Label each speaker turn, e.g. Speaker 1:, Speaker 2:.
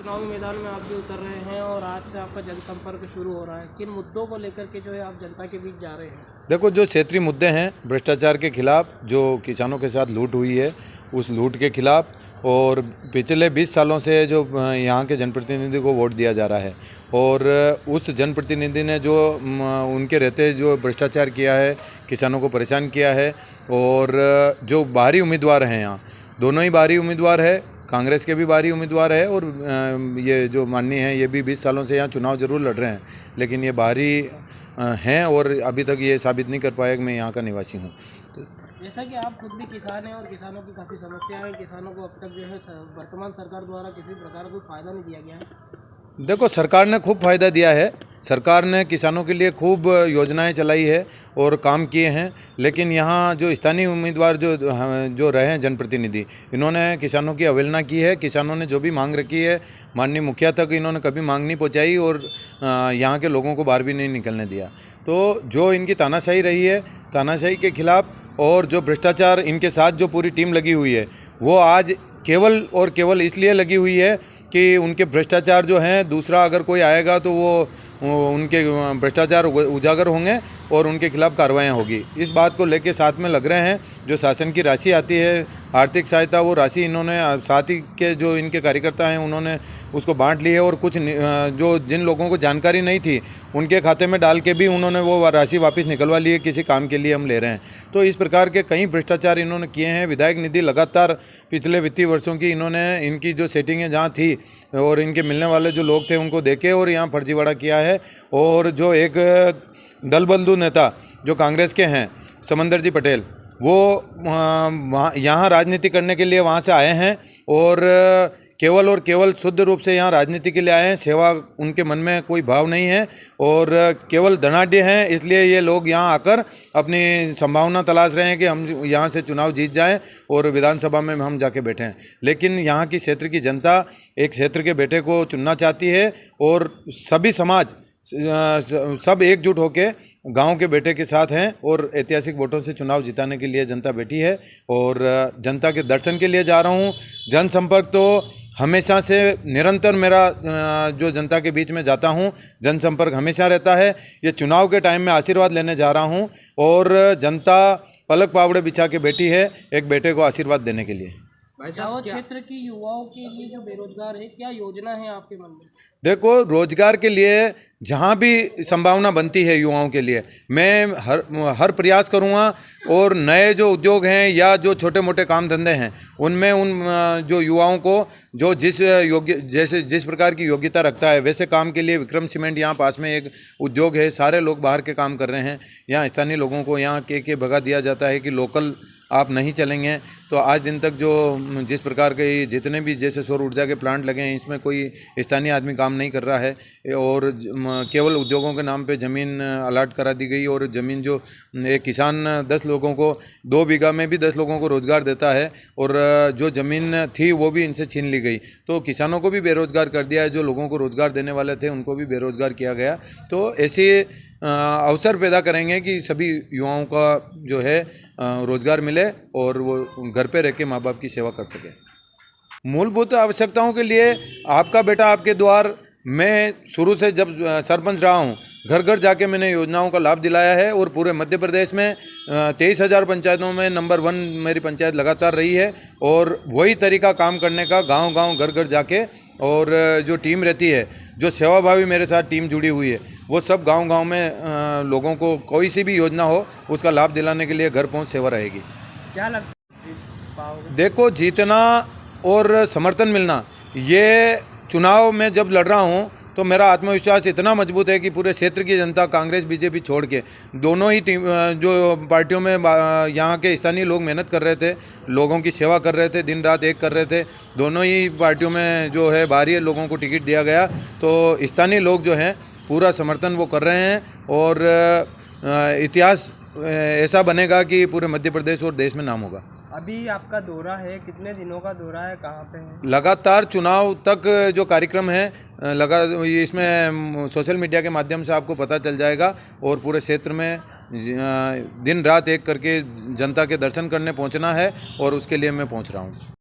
Speaker 1: चुनावी मैदान में आप भी उतर रहे हैं और आज से आपका जनसंपर्क शुरू हो रहा है। किन मुद्दों को लेकर के जो है आप जनता के बीच जा रहे हैं?
Speaker 2: देखो, जो क्षेत्रीय मुद्दे हैं, भ्रष्टाचार के खिलाफ, जो किसानों के साथ लूट हुई है उस लूट के खिलाफ, और पिछले 20 सालों से जो यहाँ के जनप्रतिनिधि को वोट दिया जा रहा है और उस जनप्रतिनिधि ने जो उनके रहते जो भ्रष्टाचार किया है, किसानों को परेशान किया है, और जो बाहरी उम्मीदवार हैं यहाँ, दोनों ही बाहरी उम्मीदवार है, कांग्रेस के भी बाहरी उम्मीदवार है और ये जो माननीय हैं ये भी 20 सालों से यहाँ चुनाव जरूर लड़ रहे हैं, लेकिन ये बाहरी हैं और अभी तक ये साबित नहीं कर पाए कि मैं यहाँ का निवासी हूँ।
Speaker 1: जैसा कि आप खुद भी किसान हैं और किसानों की काफ़ी समस्या है, किसानों को अब तक जो है वर्तमान सरकार द्वारा किसी प्रकार का कोई फ़ायदा नहीं दिया गया है।
Speaker 2: देखो, सरकार ने खूब फ़ायदा दिया है, सरकार ने किसानों के लिए खूब योजनाएं चलाई है और काम किए हैं, लेकिन यहाँ जो स्थानीय उम्मीदवार जो रहे हैं जनप्रतिनिधि, इन्होंने किसानों की अवहेलना की है। किसानों ने जो भी मांग रखी है माननीय मुखिया तक इन्होंने कभी मांग नहीं पहुँचाई और यहाँ के लोगों को बाहर भी नहीं निकलने दिया। तो जो इनकी तानाशाही रही है, तानाशाही के खिलाफ और जो भ्रष्टाचार इनके साथ जो पूरी टीम लगी हुई है, वो आज केवल और केवल इसलिए लगी हुई है कि उनके भ्रष्टाचार जो हैं, दूसरा अगर कोई आएगा तो वो उनके भ्रष्टाचार उजागर होंगे और उनके खिलाफ कार्रवाइयाँ होगी। इस बात को लेके साथ में लग रहे हैं। जो शासन की राशि आती है, आर्थिक सहायता, वो राशि इन्होंने साथ ही के जो इनके कार्यकर्ता हैं उन्होंने उसको बांट ली है और कुछ जो जिन लोगों को जानकारी नहीं थी उनके खाते में डाल के भी उन्होंने वो राशि वापस निकलवा ली है, किसी काम के लिए हम ले रहे हैं। तो इस प्रकार के कई भ्रष्टाचार इन्होंने किए हैं। विधायक निधि लगातार पिछले वित्तीय वर्षों की इनकी जो सेटिंगें जहाँ थी और इनके मिलने वाले जो लोग थे उनको देखे और यहाँ फर्जीवाड़ा किया है। और जो एक दल बंधु नेता जो कांग्रेस के हैं, समंदर जी पटेल, वो वहाँ यहाँ राजनीति करने के लिए वहाँ से आए हैं और केवल और केवल शुद्ध रूप से यहाँ राजनीति के लिए आए हैं। सेवा उनके मन में कोई भाव नहीं है और केवल धनाढ्य हैं। इसलिए ये लोग यहाँ आकर अपनी संभावना तलाश रहे हैं कि हम यहाँ से चुनाव जीत जाएं और विधानसभा में हम जाके बैठें। लेकिन यहाँ की क्षेत्र की जनता एक क्षेत्र के बेटे को चुनना चाहती है और सभी समाज सब एकजुट होके गांव के बेटे के साथ हैं और ऐतिहासिक वोटों से चुनाव जिताने के लिए जनता बैठी है और जनता के दर्शन के लिए जा रहा हूं। जनसंपर्क तो हमेशा से निरंतर मेरा जो जनता के बीच में जाता हूं, जनसंपर्क हमेशा रहता है। ये चुनाव के टाइम में आशीर्वाद लेने जा रहा हूं और जनता पलक पावड़े बिछा के बैठी है एक बेटे को आशीर्वाद देने के लिए।
Speaker 1: जावद क्षेत्र की युवाओं के लिए जो बेरोजगार है, क्या योजना है आपके मन में?
Speaker 2: देखो, रोजगार के लिए जहाँ भी संभावना बनती है युवाओं के लिए मैं हर प्रयास करूँगा और नए जो उद्योग हैं या जो छोटे मोटे काम धंधे हैं उनमें उन जो युवाओं को जो जिस प्रकार की योग्यता रखता है वैसे काम के लिए विक्रम सीमेंट यहाँ पास में एक उद्योग है। सारे लोग बाहर के काम कर रहे हैं। यहाँ स्थानीय लोगों को यहाँ के भगा दिया जाता है कि लोकल आप नहीं चलेंगे। तो आज दिन तक जो जिस प्रकार के जितने भी जैसे सौर ऊर्जा के प्लांट लगे हैं इसमें कोई स्थानीय आदमी काम नहीं कर रहा है और केवल उद्योगों के नाम पे ज़मीन अलाट करा दी गई और ज़मीन जो एक किसान 10 लोगों को 2 बीघा में भी 10 लोगों को रोज़गार देता है और जो ज़मीन थी वो भी इनसे छीन ली गई। तो किसानों को भी बेरोज़गार कर दिया है, जो लोगों को रोज़गार देने वाले थे उनको भी बेरोज़गार किया गया। तो ऐसे अवसर पैदा करेंगे कि सभी युवाओं का जो है रोज़गार मिले और वो घर पे रह के माँ बाप की सेवा कर सके। मूलभूत आवश्यकताओं के लिए आपका बेटा आपके द्वार, मैं शुरू से जब सरपंच रहा हूँ घर घर जाके मैंने योजनाओं का लाभ दिलाया है और पूरे मध्य प्रदेश में 23,000 पंचायतों में नंबर 1 मेरी पंचायत लगातार रही है। और वही तरीका काम करने का गांव गांव घर घर जाके, और जो टीम रहती है, जो सेवाभावी मेरे साथ टीम जुड़ी हुई है, वो सब गांव गांव में लोगों को कोई सी भी योजना हो उसका लाभ दिलाने के लिए घर पहुंच सेवा रहेगी।
Speaker 1: क्या लगता है?
Speaker 2: देखो, जीतना और समर्थन मिलना, ये चुनाव में जब लड़ रहा हूँ तो मेरा आत्मविश्वास इतना मजबूत है कि पूरे क्षेत्र की जनता कांग्रेस बीजेपी छोड़ के दोनों ही टीम जो पार्टियों में यहाँ के स्थानीय लोग मेहनत कर रहे थे, लोगों की सेवा कर रहे थे, दिन रात एक कर रहे थे। दोनों ही पार्टियों में जो है बाहरी लोगों को टिकट दिया गया, तो स्थानीय लोग जो हैं पूरा समर्थन वो कर रहे हैं और इतिहास ऐसा बनेगा कि पूरे मध्य प्रदेश और देश में नाम होगा।
Speaker 1: अभी आपका दौरा है, कितने दिनों का दौरा है, कहाँ पे है?
Speaker 2: लगातार चुनाव तक जो कार्यक्रम है इसमें सोशल मीडिया के माध्यम से आपको पता चल जाएगा और पूरे क्षेत्र में दिन रात एक करके जनता के दर्शन करने पहुंचना है और उसके लिए मैं पहुंच रहा हूं।